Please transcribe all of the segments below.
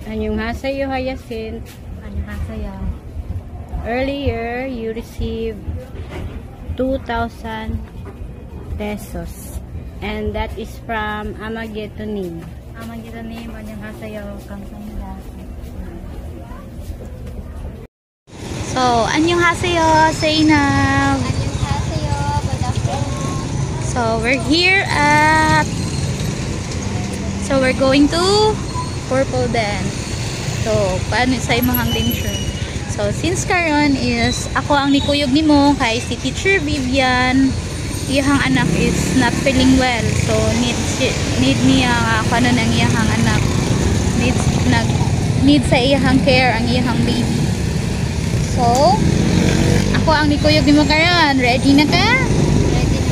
Annyeonghaseyo, Hyacinth. Annyeonghaseyo. Earlier, you received 2,000 pesos. And that is from Amagetonim. Amagetonim, annyeonghaseyo. Kamsahamnida. So, annyeonghaseyo, Zainab. Annyeonghaseyo, good afternoon. So, we're here at... So, we're going to Purple Den. So, paano sa imahang lecture? So, since karon is ako ang nikuyog nimo kay si Teacher Vivian, iyang anak is not feeling well. So, need niya paano nang iyang anak. Need sa iyang care ang iyang baby. So, ako ang nikuyog nimo karon. Ready na ka?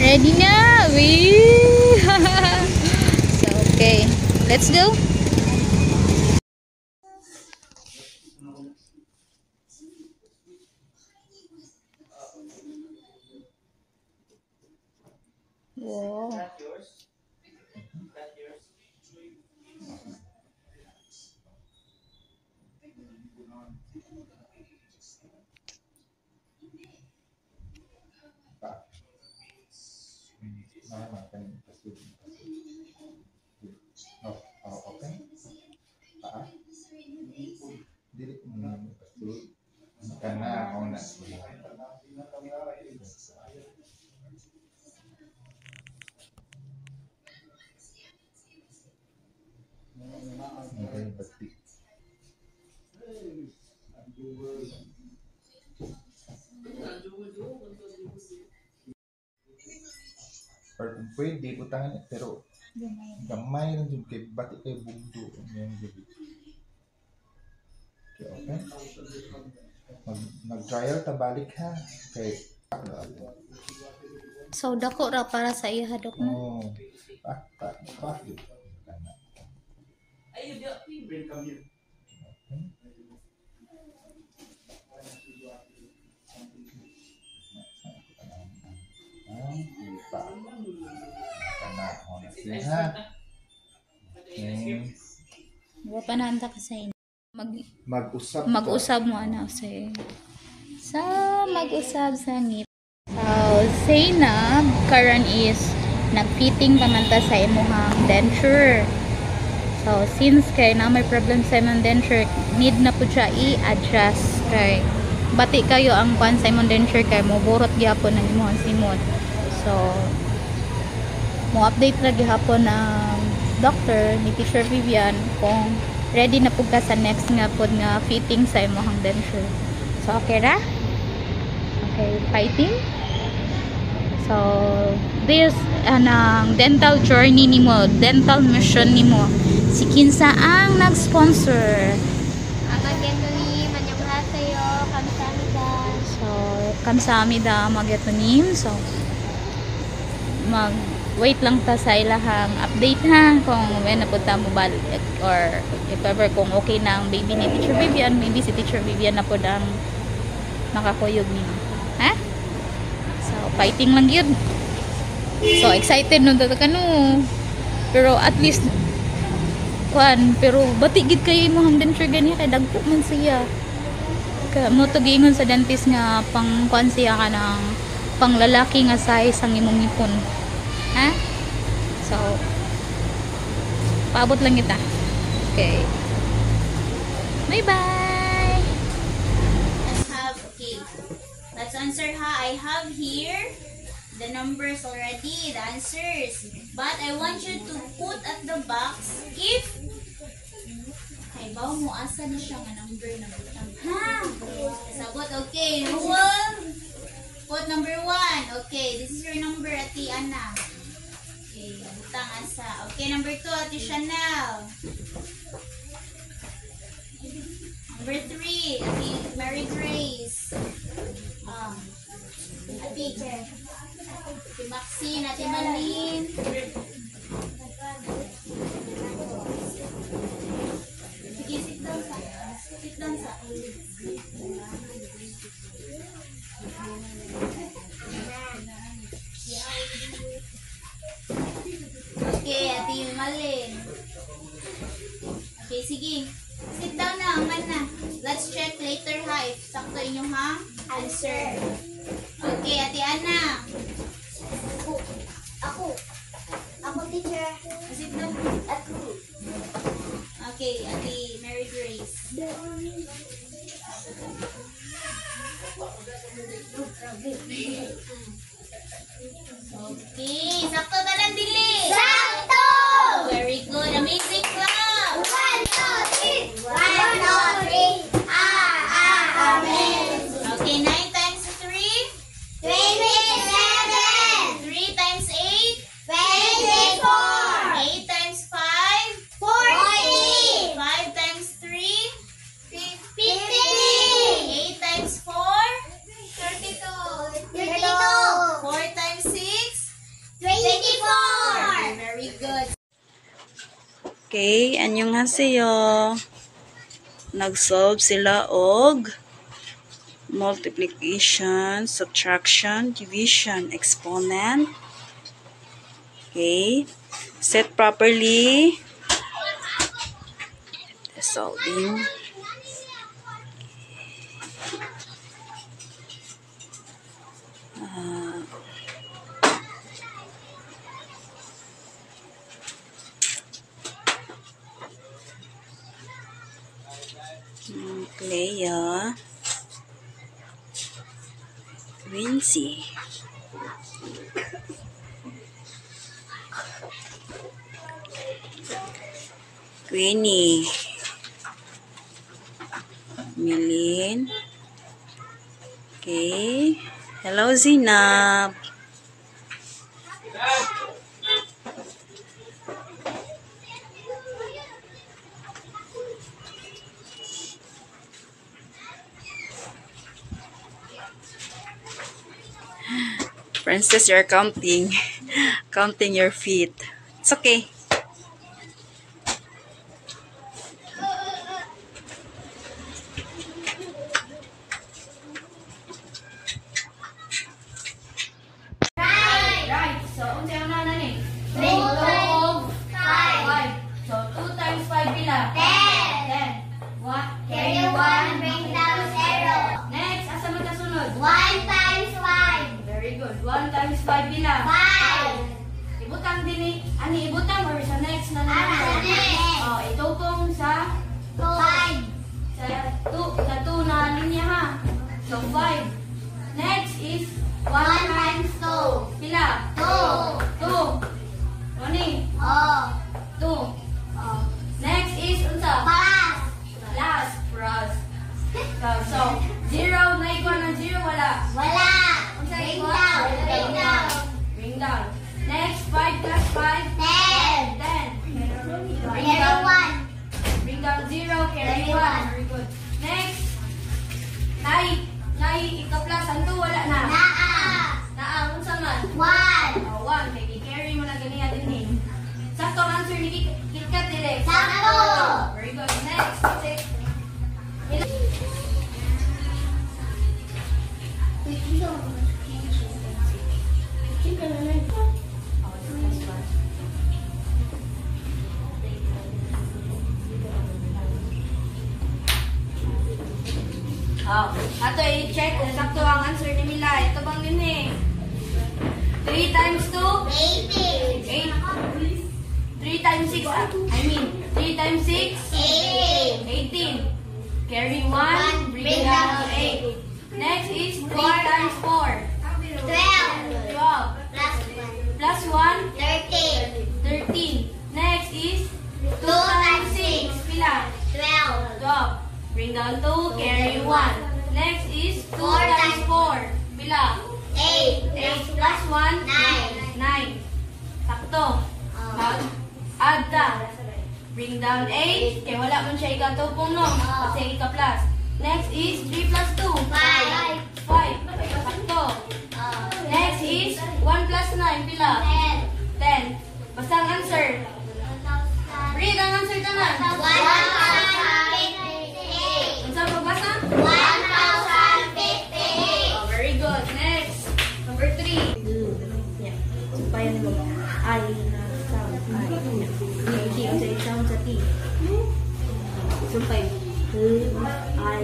Ready na? Wee! So, okay. Let's go. Wow. That yours? That yours? Okay. Dili mo pastol. Kana ako na. Okay, pasti. Pero pwede utangan pero gamay lang yung kay bati kay bugdo yung gabi. Okay. Mag-trial ta balik ha kay So, dako ra para sa iya hadok mo. oh. Ayun, bring come here. Wa pa nanta ka sa inyo. Mag-usab mo ana sa mag-usab sa ngit. So, Zainab karon is nagfitting pamanta sa imuhang denture. So, since kay na may problem sa imong denture, need na po siya i-adjust kay bati kayo ang kwan sa imong denture kay mo burot gyapon ang imong simot. So, mo update ra gyapon ang doctor ni Teacher Vivian kung ready na pud ka sa next nga pod nga fitting sa imong denture. So, okay ra? Okay, fighting. So, this anang dental journey nimo, dental mission nimo. Si kinsa ang nag-sponsor? Amagetonim, annyeonghaseyo, kamsahamnida. So, kamsahamnida Amagetonim. So, wait lang ta sa ilahang update ha kung when na punta mo balik or if ever kung okay na ang baby ni Teacher Vivian, maybe si Teacher Vivian na po ang makakuyog nimo. Ha? So, fighting lang yun. So, excited nun ka no. Pero at least pero bati gid kayo mo ang denture gani kay dagko man siya. Ka mo to gingon sa dentist nga pang kuan siya ka ng pang lalaki nga size ang imong ngipon. Ha? So, paabot lang kita. Okay. Bye-bye! Okay. Let's answer ha. I have here the numbers already, the answers. But I want you to put at the box if ay bawo mo asa na siya nga number na butang. Ha? Sabot, okay. Rule. Put number 1. Okay, this is your number, Ati Ana. Okay, butang asa. Okay, number 2, Ati Chanel. Number 3, Ati Mary Grace. Ati Maxine, Ati Malin. Sige, sit down sa. Sit down sa. Okay, Ati Malin. Okay, sige. Sit answer. Okay, Ate Ana. Ako, teacher. Sit down. Okay, Ate Mary Grace. Okay, sakto tanan dili. Sakto! Very good. Amazing clap. 1, 2, 3. 1, 2, 3. Amen. Okay, 9 times 3. 27. 3 times 8. 24. 8 times 5. 40. 5 times 3. 50. 8 times 4. 32. 4 times 6. 24. Very good. Okay, annyeonghaseyo. Nag-solve sila og multiplication, subtraction, division, exponent. Okay, set properly. Solving. Clea, Quincy, Queenie, Milin. Okay. Hello, Zinab. Princess, you're counting. Counting your feet. It's okay. Right. So, unsa yung nana ni? 2 times 5. 5. So, 2 times 5 pila? 10. 10. What? Carry 1, bring down 0. Next, asa man kasunod? 1 times 5. Very good. 1 times 5 pila? 5. Ibutang din ni, ani ibutang or sa next na Sa naman? next. Oh, itupong sa 5. sa 2 na linya ha. So, 5. Next is 1 1 times times 2. pila? 2. 2. Ano 2. Next is unsa? Plus. Last. Plus. So, 0 na ikaw ng 0 wala. Wala. Unsa Bring ikaw? down. Bring down. Bring down. Next, 5 plus 5? 10. 10. Carry 1. Bring down 0, carry 1. Very good. Next, 9. 9, ika-plus ang 2, wala na. Naa. Unsa man? 1. 1. Kaya i-carry mo na ganiya din eh. Sakto ang answer ni Kitkat direct. Sakto. Very good. Next, 6. Ato i-check kung sakto ang answer ni Mila. Ito bang din eh? 3 times 2? 80. 8. 3 times 6. I mean, 3 times 6? 80. 18. Carry 1. Bring down to 8. Next is 3 times 4. 12. 12. Plus 1. Plus 1. 13. 13. Next is 2 2 times times 6. Pila? 12. 12. Bring down 2. Carry 1. Next is 2 4 times 4. Pila? 8. 8 plus 1? 9. 9. Sakto. Add ta. Bring down 8. Kaya wala man siya ikatupong no. Kasi ika-plus. Next is 3 plus 2. 5. 5. Sakto. Next is 1 plus 9. Pila? 10. Basta ang answer. Read ang answer ka na. 1,058. Unsa mo basa? 1,058. Oh, very good. Next. Number 3. Yeah. Sumpayan mo. I na sound. I. T. Unsa yung sound sa T? Sumpay. I.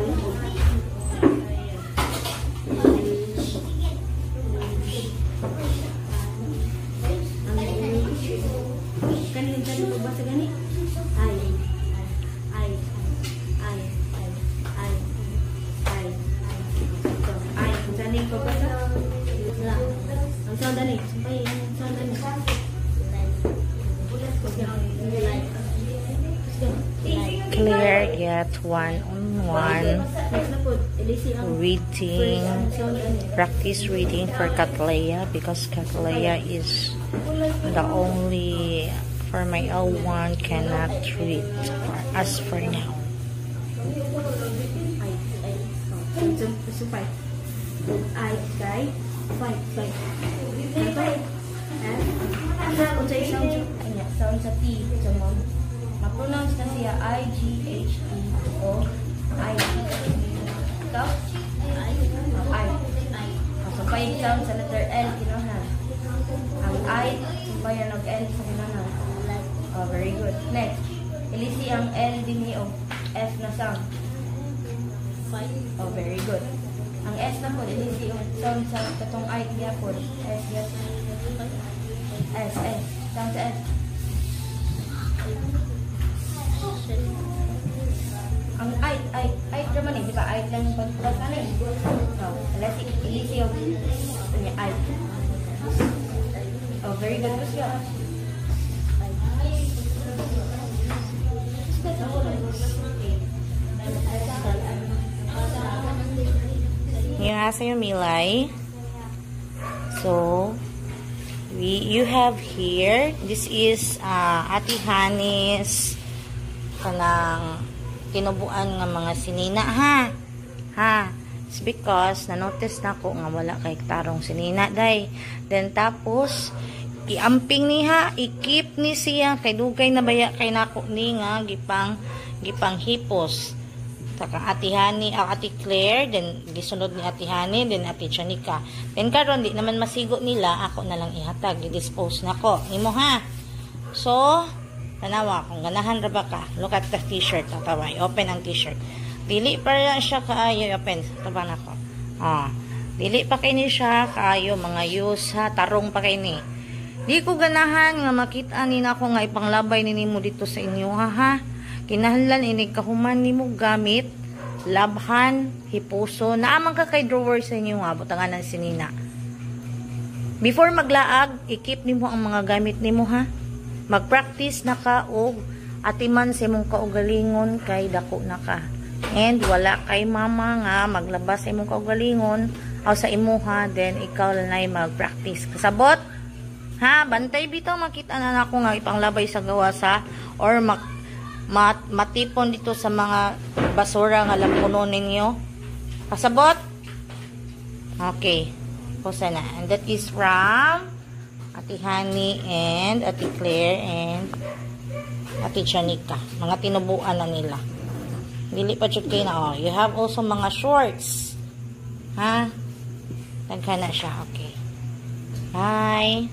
Claire get one-on-one Next na po, ilisi ang reading, sound ano. practice reading for Katleya because Katleya is the only for my L1 cannot read as for now. So, five. I, guy, five. Five. Unsay sound sa T. So, ma-pronounce na siya I-G-H-T-O I-T. Ikaw? I. So, payag sound sa letter L, kinohan. Ang I, sumpayan ng L sa kinohan. Oh, very good. Next. Ilisi ang L din o F na sound. Oh, very good. Ang S na po, ilisi yung sound sa katong I, kaya po. S, yes. S. Sound sa S. Ang I naman eh, di ba? I lang yung pagpulas ano eh. No, ilisi yung I. Oh, very good. Gusto yun. Yung asa yung Milay. So, you have here, this is Ate Hanis kanang tinubuan nga mga sinina ha. It's because na-notice na ko nga wala kay tarong sinina day. Then tapos iamping niha, i-keep ni siya kay dugay na baya kay nako ni nga gipang hipos. Taka Ate Hani, Ate Claire, then gisunod ni Ate Hani, then Ate Chanika. Then karon di naman masigo nila, ako na lang ihatag, i-dispose na ko. Nimo ha. So, tanawa kung ganahan ra ba ka. Look at the t-shirt, tataway. Open ang t-shirt. Dili pa rin siya kaayo, open. Taba na ko. Dili pa kay ni siya kaayo, mga use ha, tarong pa kay ni. Di ko ganahan nga makita ni nako nga ipanglabay ni nimo dito sa inyo ha. Kinahanglan ini kahuman nimo gamit, labhan, hipuso, naamang ka kay drawer sa inyo nga, butangan ng sinina. Before maglaag, i-keep nimo ang mga gamit nimo ha. Mag-practice na ka og atiman sa imong kaugalingon kay dako na ka. And wala kay mama nga maglabas sa imong kaugalingon o sa imo ha, then ikaw lang ay mag-practice. Kasabot? Ha, bantay bitaw makita na nako nga ipanglabay sa gawasa or matipon dito sa mga basura nga lampunon ninyo. Pasabot? Okay. Posa na. And that is from Ate Hani and Ate Claire and Ate Chanika. Mga tinubuan na nila. Dili pa jud kay na. You have also mga shorts. Ha? Nagkana siya. Okay. Bye.